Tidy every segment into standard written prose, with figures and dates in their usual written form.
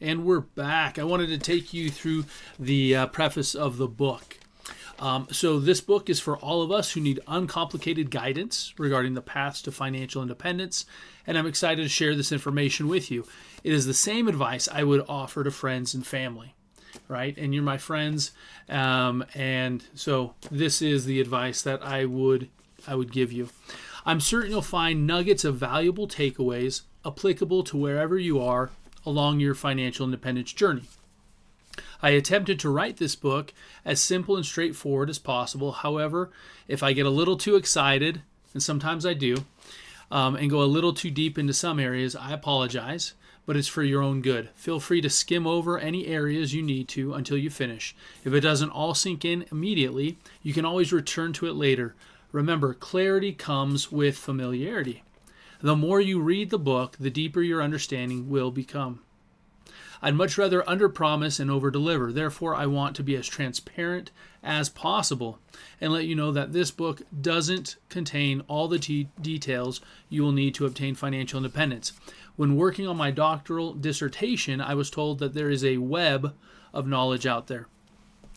And we're back. I wanted to take you through the preface of the book. So this book is for all of us who need uncomplicated guidance regarding the paths to financial independence, and I'm excited to share this information with you. It is the same advice I would offer to friends and family, right? And you're my friends, and so this is the advice that I would give you. I'm certain you'll find nuggets of valuable takeaways applicable to wherever you are along your financial independence journey. I attempted to write this book as simple and straightforward as possible. However, if I get a little too excited, and sometimes I do, and go a little too deep into some areas, I apologize, but it's for your own good. Feel free to skim over any areas you need to until you finish. If it doesn't all sink in immediately, you can always return to it later. Remember, clarity comes with familiarity. The more you read the book, the deeper your understanding will become. I'd much rather underpromise and overdeliver. Therefore, I want to be as transparent as possible and let you know that this book doesn't contain all the details you will need to obtain financial independence. When working on my doctoral dissertation, I was told that there is a web of knowledge out there,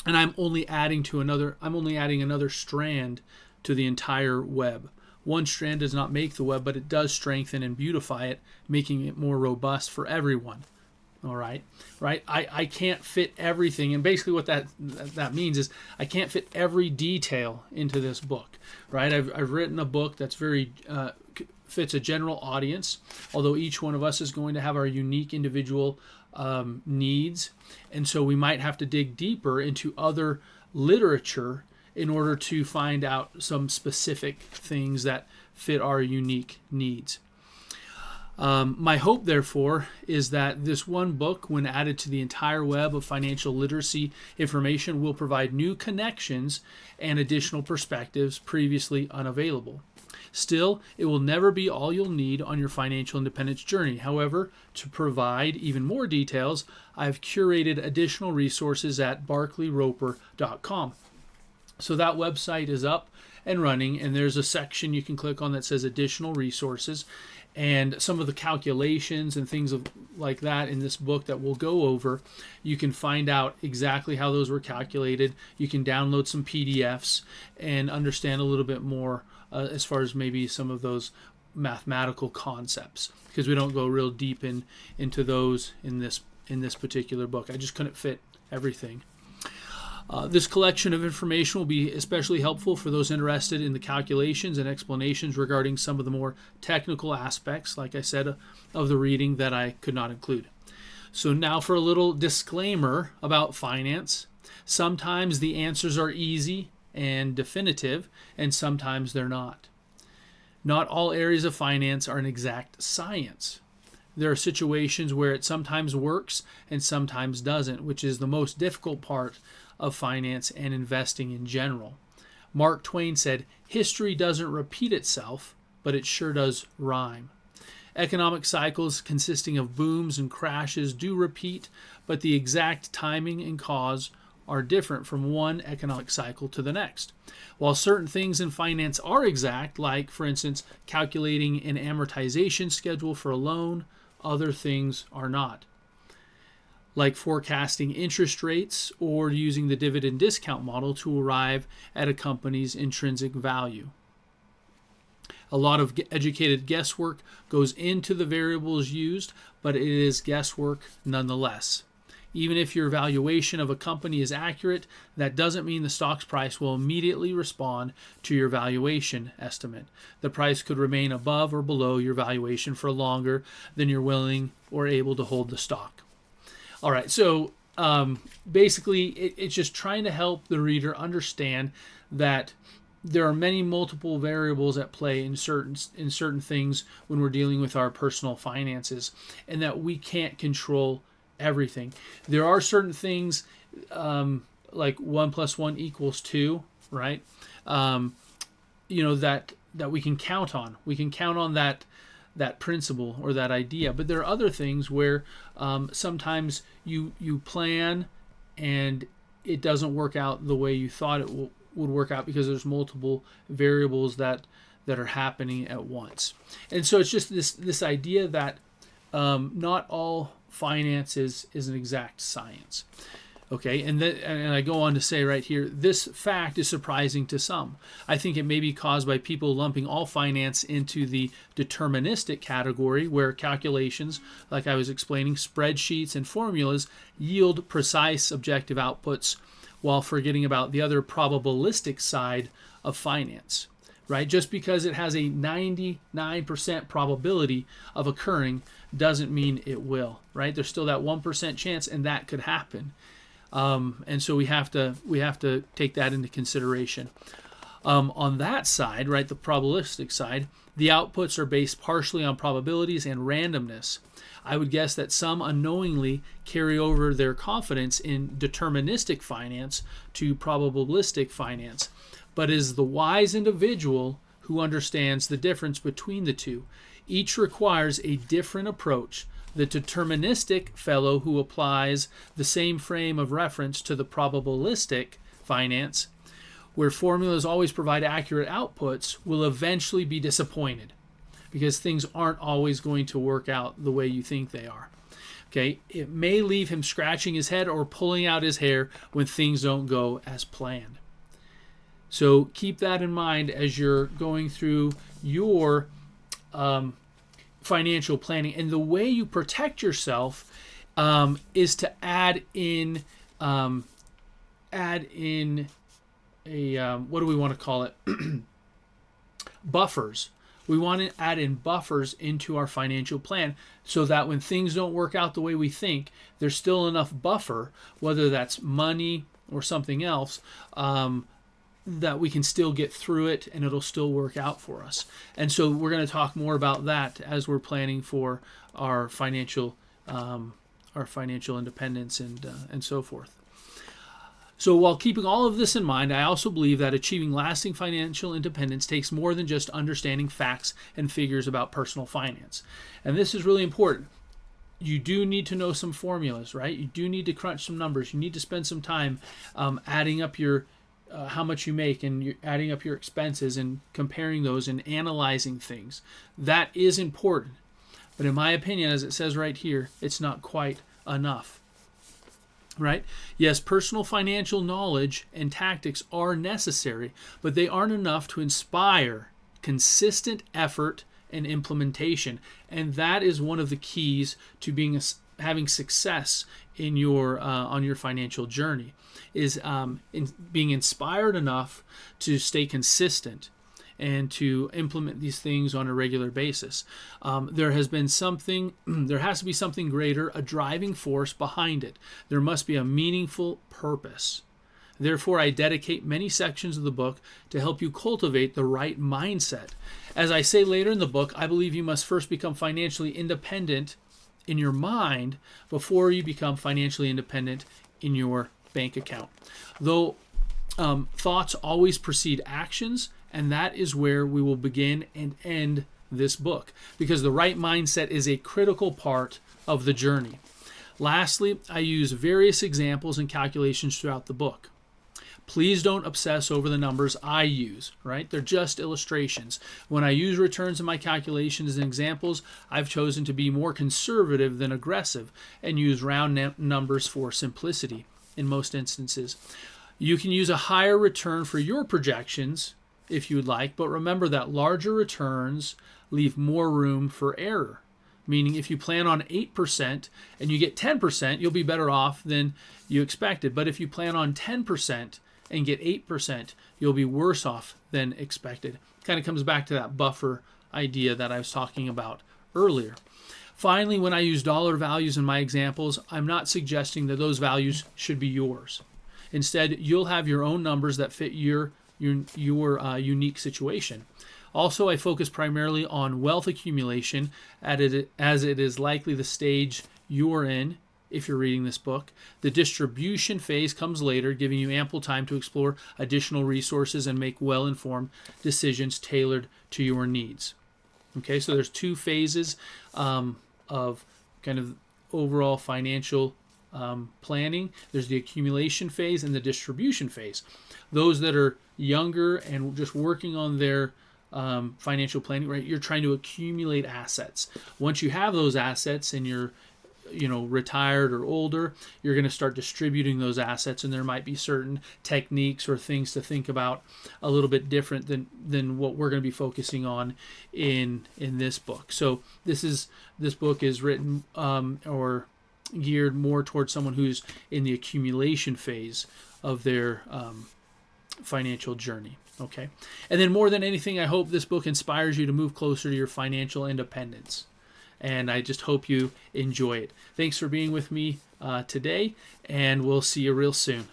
and I'm only adding another strand to the entire web. One strand does not make the web, but it does strengthen and beautify it, making it more robust for everyone. All right. I can't fit everything, and basically what that means is I can't fit every detail into this book. Right. I've written a book that's very fits a general audience, although each one of us is going to have our unique individual needs, and so we might have to dig deeper into other literature in order to find out some specific things that fit our unique needs. My hope, therefore, is that this one book, when added to the entire web of financial literacy information, will provide new connections and additional perspectives previously unavailable. Still, it will never be all you'll need on your financial independence journey. However, to provide even more details, I've curated additional resources at barclayroper.com. So that website is up and running, and there's a section you can click on that says additional resources, and some of the calculations and things like that in this book that we'll go over. You can find out exactly how those were calculated. You can download some PDFs and understand a little bit more as far as maybe some of those mathematical concepts, because we don't go real deep into those in this particular book. I just couldn't fit everything. This collection of information will be especially helpful for those interested in the calculations and explanations regarding some of the more technical aspects, like I said, of the reading that I could not include. So now for a little disclaimer about finance. Sometimes the answers are easy and definitive, and sometimes they're not. Not all areas of finance are an exact science. There are situations where it sometimes works and sometimes doesn't, which is the most difficult part of finance and investing in general. Mark Twain said, "History doesn't repeat itself, but it sure does rhyme." Economic cycles consisting of booms and crashes do repeat, but the exact timing and cause are different from one economic cycle to the next. While certain things in finance are exact, like, for instance, calculating an amortization schedule for a loan, other things are not, like forecasting interest rates or using the dividend discount model to arrive at a company's intrinsic value. A lot of educated guesswork goes into the variables used, but it is guesswork nonetheless. Even if your valuation of a company is accurate, that doesn't mean the stock's price will immediately respond to your valuation estimate. The price could remain above or below your valuation for longer than you're willing or able to hold the stock. All right, so basically it's just trying to help the reader understand that there are many multiple variables at play in certain things when we're dealing with our personal finances, and that we can't control everything. There are certain things like 1 + 1 = 2, right? That we can count on. We can count on that principle or that idea. But there are other things where sometimes you plan and it doesn't work out the way you thought it would work out, because there's multiple variables that are happening at once. And so it's just this idea that not all finance is an exact science. Okay, and I go on to say right here, this fact is surprising to some. I think it may be caused by people lumping all finance into the deterministic category, where calculations, like I was explaining, spreadsheets and formulas yield precise objective outputs, while forgetting about the other probabilistic side of finance. Right? Just because it has a 99% probability of occurring doesn't mean it will. Right? There's still that 1% chance, and that could happen. And so we have to take that into consideration. On that side, right, the probabilistic side, the outputs are based partially on probabilities and randomness. I would guess that some unknowingly carry over their confidence in deterministic finance to probabilistic finance, but is the wise individual who understands the difference between the two. Each requires a different approach. The deterministic fellow who applies the same frame of reference to the probabilistic finance, where formulas always provide accurate outputs, will eventually be disappointed because things aren't always going to work out the way you think they are. Okay, it may leave him scratching his head or pulling out his hair when things don't go as planned. So keep that in mind as you're going through your financial planning. And the way you protect yourself is to add in a what do we want to call it? Buffers. We want to add in buffers into our financial plan so that when things don't work out the way we think, there's still enough buffer, whether that's money or something else, that we can still get through it and it'll still work out for us. And so we're going to talk more about that as we're planning for our financial independence and so forth. So while keeping all of this in mind, I also believe that achieving lasting financial independence takes more than just understanding facts and figures about personal finance. And this is really important. You do need to know some formulas, right? You do need to crunch some numbers. You need to spend some time adding up your how much you make, and you're adding up your expenses and comparing those and analyzing things. That is important. But in my opinion, as it says right here, it's not quite enough. Right? Yes, personal financial knowledge and tactics are necessary, but they aren't enough to inspire consistent effort and implementation. And that is one of the keys to having success in your on your financial journey, is in being inspired enough to stay consistent and to implement these things on a regular basis. There has to be something greater, a driving force behind it. There must be a meaningful purpose. Therefore, I dedicate many sections of the book to help you cultivate the right mindset. As I say later in the book, I believe you must first become financially independent in your mind before you become financially independent in your bank account. Though thoughts always precede actions, and that is where we will begin and end this book, because the right mindset is a critical part of the journey. Lastly, I use various examples and calculations throughout the book. Please don't obsess over the numbers I use, right? They're just illustrations. When I use returns in my calculations and examples, I've chosen to be more conservative than aggressive and use round numbers for simplicity in most instances. You can use a higher return for your projections if you would like, but remember that larger returns leave more room for error. Meaning if you plan on 8% and you get 10%, you'll be better off than you expected. But if you plan on 10% and get 8%, you'll be worse off than expected. Kind of comes back to that buffer idea that I was talking about earlier. Finally, when I use dollar values in my examples, I'm not suggesting that those values should be yours. Instead, you'll have your own numbers that fit your unique situation. Also, I focus primarily on wealth accumulation as it is likely the stage you're in if you're reading this book. The distribution phase comes later, giving you ample time to explore additional resources and make well-informed decisions tailored to your needs. Okay, so there's two phases of kind of overall financial planning. There's the accumulation phase and the distribution phase. Those that are younger and just working on their financial planning, right? You're trying to accumulate assets. Once you have those assets and you're retired or older, you're going to start distributing those assets, and there might be certain techniques or things to think about a little bit different than what we're going to be focusing on in this book. So this book is written or geared more towards someone who's in the accumulation phase of their financial journey. Okay. And then more than anything, I hope this book inspires you to move closer to your financial independence. And I just hope you enjoy it. Thanks for being with me today, and we'll see you real soon.